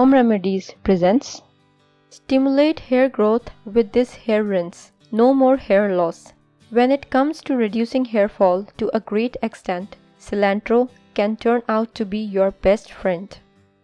Home Remedies presents Stimulate hair growth with this hair rinse. No more hair loss. When it comes to reducing hair fall to a great extent, cilantro can turn out to be your best friend.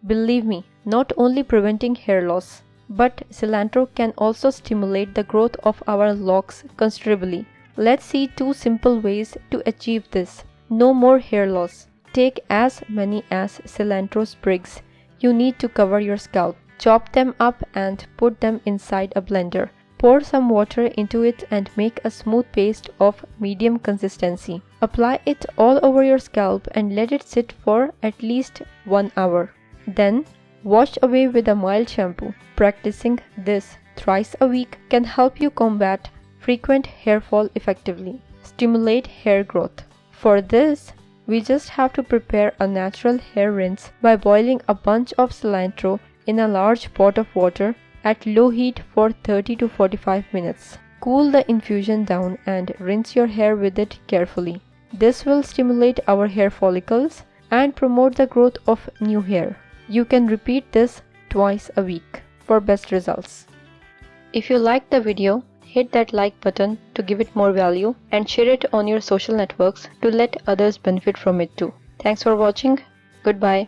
Believe me, not only preventing hair loss, but cilantro can also stimulate the growth of our locks considerably. Let's see 2 simple ways to achieve this. No more hair loss. Take as many as cilantro sprigs you need to cover your scalp. Chop them up and put them inside a blender. Pour some water into it and make a smooth paste of medium consistency. Apply it all over your scalp and let it sit for at least 1 hour. Then, wash away with a mild shampoo. Practicing this thrice a week can help you combat frequent hair fall effectively. Stimulate hair growth. For this, we just have to prepare a natural hair rinse by boiling a bunch of cilantro in a large pot of water at low heat for 30 to 45 minutes. Cool the infusion down and rinse your hair with it carefully. This will stimulate our hair follicles and promote the growth of new hair. You can repeat this twice a week for best results. If you liked the video, hit that like button to give it more value and share it on your social networks to let others benefit from it too. Thanks for watching. Goodbye.